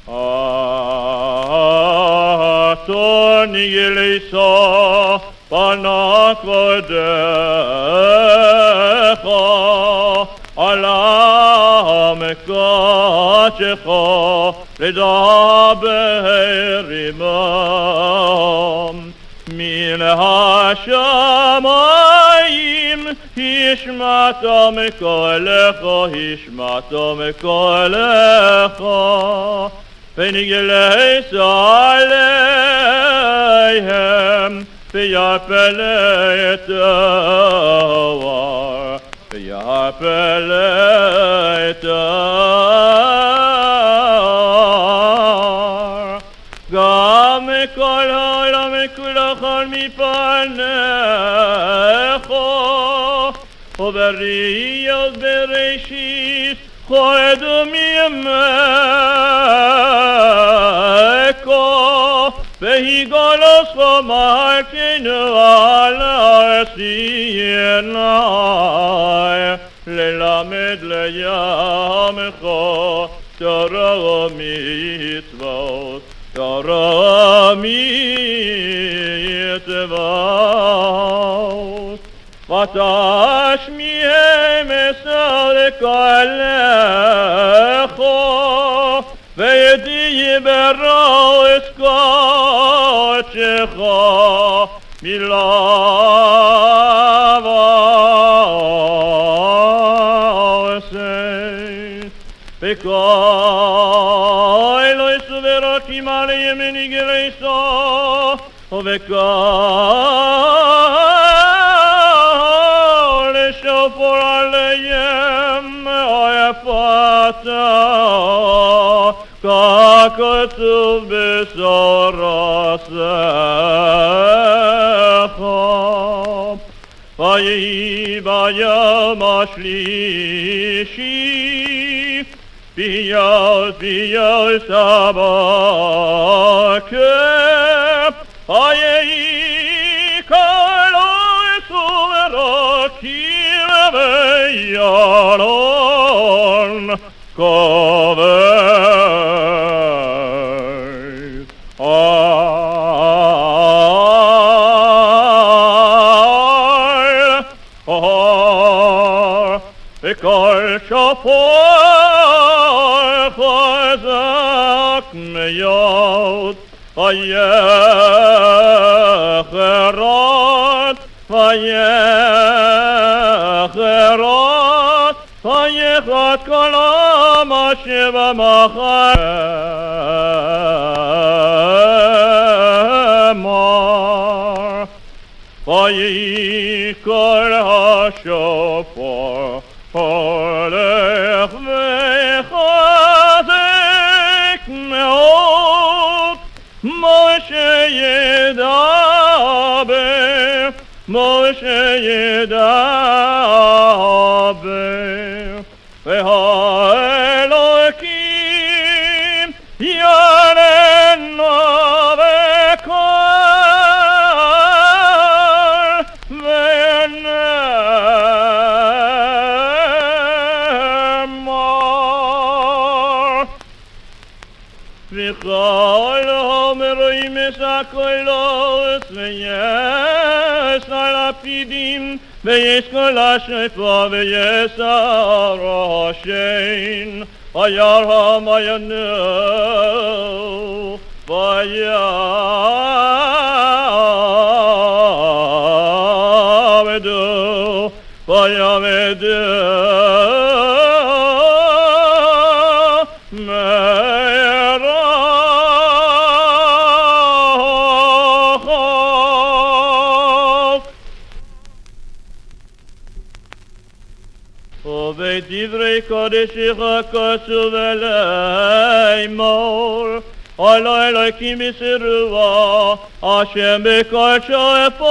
Atoni Elisa, Pana Kvodecha, Alam Kachecha, Ledaber Imam, Min HaShamayim, Hishmatam Kolecha, ונגלס עליהם ויפל את האור ויפל את האור גם כל העולם כולכם מפניך ובראיות בראשית חולד מימך והגלוס ומלכנו על הארץ ינאי ללמד לימך תורה ומצוות תורה ומצוות ותשמיעם אסר לקהלך וידיברו את קודשך מלאו ועשה וכל לא יסוברקים עליהם נגרסו וכל שופר עליהם יפתה ככתוב בשורתך ויהי ביום השלישי ביום הבוקר ויהי כל הסוברקים וירון כבד וכל שופר חזק מאוד ויחרות ויחרות כל עם אשר במחמר ויהי כל השופר הולך וחזק מאוד משה ידבר והאלוקים יעננו בקול ונאמר וכל האומרים את הקולות ויש הלפידים ויש כל השופר ויש הראשים וירום וינו ובדברי קודשך כתוב לאמור הלא אלוקים בסירוע השם בכל שופר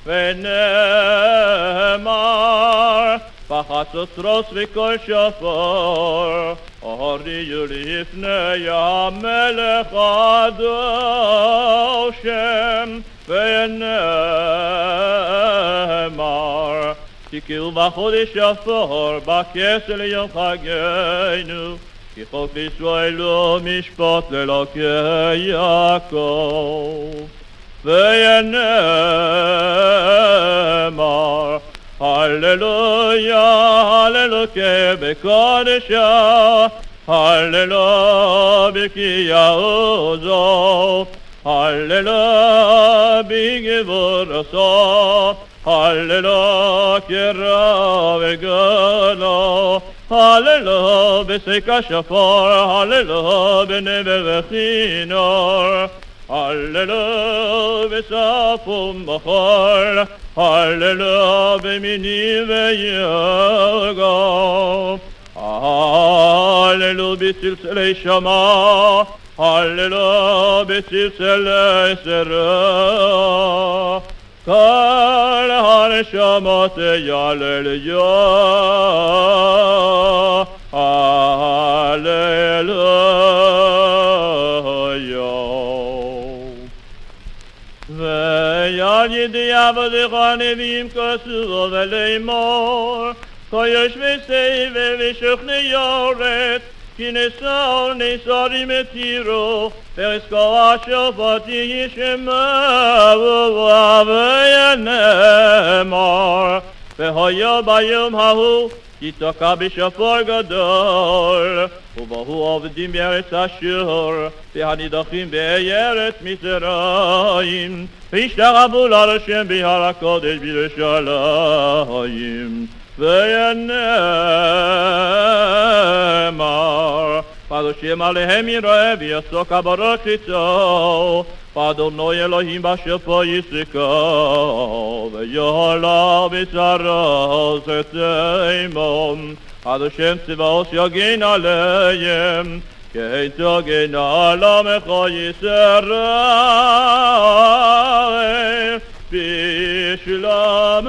ונאמר בחצוצרות בכל שופר הוריעו לפני המלך הקדושים ונאמר תקראו בחודש שופר בכסל יום חגנו כי חוק לישראל ומשפט לאלוקי יעקב. ונאמר הללויה, הללויה בקודשה, הללויה בקי עוזו, הללויה בגבורתו, הללויה קרא וגדלו, הללויה בשק השופר, הללויה בנבל וכינור, הללויה בסף ומחול, הללויה במיני ויגע, הללויה בצלצלי שמע, הללויה בצלצלי שרה, כל הנשמות יהללויה, הללויה. ועל ידי עבדיך הנביאים כסו ולאמור, כה יושבי סבב ושוכני ארץ, כי נשאו נשרים את עירו, ורזקו השופט ישמעו, ונאמר, והיה ביום ההוא, כי תקע בשופר גדול, ובאו עובדים בארץ אשור, והנידחים בארץ מצרים, והשתחוו להשם בהר הקודש בירושלים. ונאמר, קדושים עליהם יראה ויעסוק ברוך חיצו, ואדוני אלוהים בשפו יסקו, ויהלה בצרה זתימום, קדושים צבאות יגן עליהם, כן תגן על עמך ישראל בשלומם.